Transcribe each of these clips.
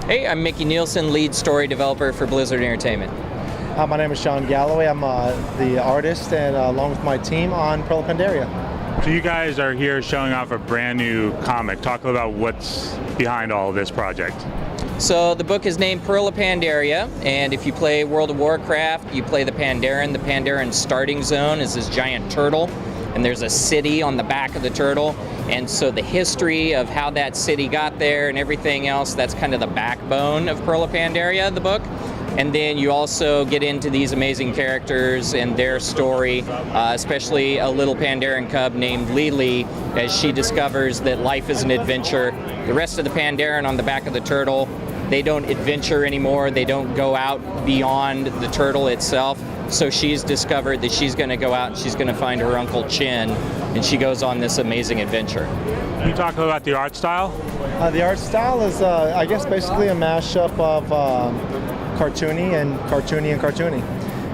Hey, I'm Micky Neilson, lead story developer for Blizzard Entertainment. My name is Galloway. I'm the artist, and along with my team on Pearl of Pandaria. So you guys are here showing off a brand new comic. Talk about what's behind all of this project. So the book is named Pearl of Pandaria, and if you play World of Warcraft, you play the Pandaren. The Pandaren starting zone is this giant turtle, and there's a city on the back of the turtle. And so the history of how that city got there and everything else, that's kind of the backbone of Pearl of Pandaria, the book. And then you also get into these amazing characters and their story, especially a little Pandaren cub named Lily, as she discovers that life is an adventure. The rest of the Pandaren on the back of the turtle, they don't adventure anymore. They don't go out beyond the turtle itself. So she's discovered that she's going to go out and she's going to find her Uncle Chin, and she goes on this amazing adventure. Can you talk about the art style? The art style is, I guess, basically a mashup of cartoony and cartoony.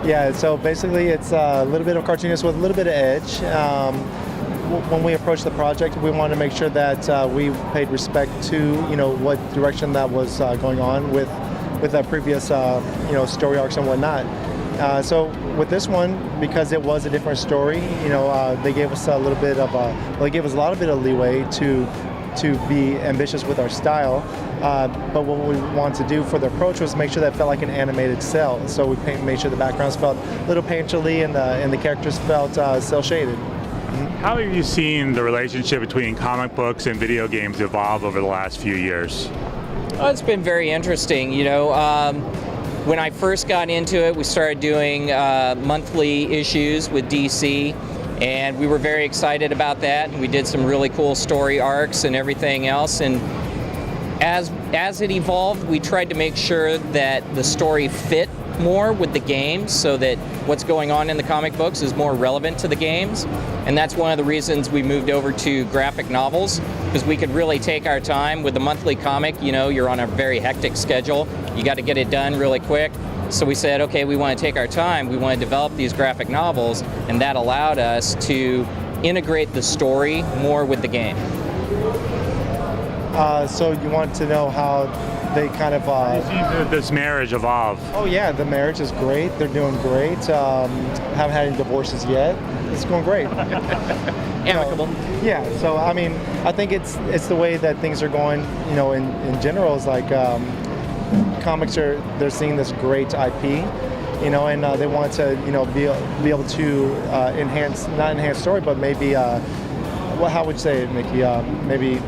Yeah, so basically it's a little bit of cartooniness with a little bit of edge. When we approached the project, we wanted to make sure that we paid respect to, what direction that was going on with the previous, story arcs and whatnot. So with this one, because it was a different story, they gave us a little bit of they gave us a lot of leeway to be ambitious with our style. But what we wanted to do for the approach was make sure that it felt like an animated cell. So we made sure the backgrounds felt a little painterly and the characters felt cell shaded. How have you seen the relationship between comic books and video games evolve over the last few years? Well, it's been very interesting. When I first got into it, we started doing monthly issues with DC, and we were very excited about that. We did some really cool story arcs and everything else. And as it evolved, we tried to make sure that the story fit more with the games, so that what's going on in the comic books is more relevant to the games. And that's one of the reasons we moved over to graphic novels, because we could really take our time. With the monthly comic, you're on a very hectic schedule. You got to get it done really quick. So we said, okay, we want to take our time. We want to develop these graphic novels, and that allowed us to integrate the story more with the game. So you want to know how they kind of... How do you see this marriage evolve? Oh yeah, the marriage is great. They're doing great. Haven't had any divorces yet. It's going great. Amicable. Yeah, so I mean, I think it's the way that things are going, in general, is like comics they're seeing this great IP, and they want to, be able to not enhance story, but maybe, how would you say it, Micky? Maybe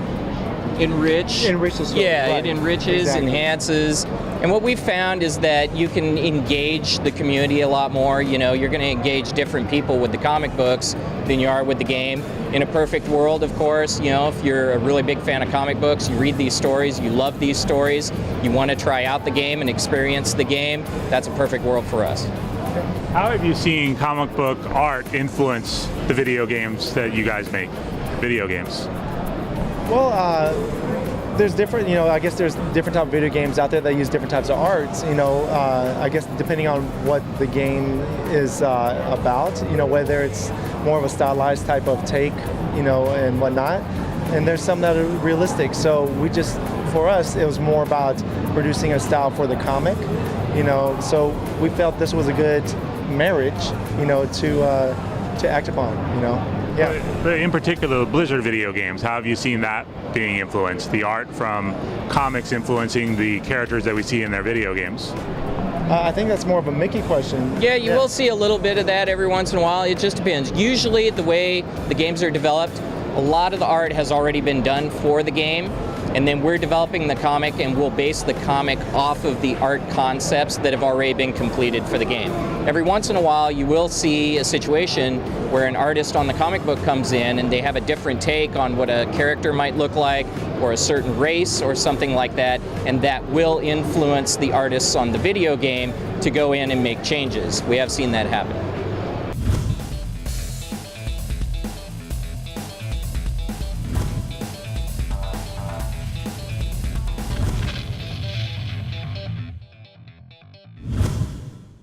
Enrich the story. Yeah, right. It enriches, exactly. Enhances. And what we've found is that you can engage the community a lot more. You're going to engage different people with the comic books than you are with the game. In a perfect world, of course, if you're a really big fan of comic books, you read these stories, you love these stories, you want to try out the game and experience the game, that's a perfect world for us. How have you seen comic book art influence the video games that you guys make? Video games. Well, there's different, I guess there's different type of video games out there that use different types of arts, I guess depending on what the game is about, whether it's more of a stylized type of take, and whatnot. And there's some that are realistic. So for us, it was more about producing a style for the comic, so we felt this was a good marriage, to act upon, Yeah. But in particular, the Blizzard video games, how have you seen that being influenced? The art from comics influencing the characters that we see in their video games? I think that's more of a Micky question. Yeah, you will see a little bit of that every once in a while. It just depends. Usually the way the games are developed, a lot of the art has already been done for the game, and then we're developing the comic, and we'll base the comic off of the art concepts that have already been completed for the game. Every once in a while, you will see a situation where an artist on the comic book comes in and they have a different take on what a character might look like, or a certain race or something like that, and that will influence the artists on the video game to go in and make changes. We have seen that happen.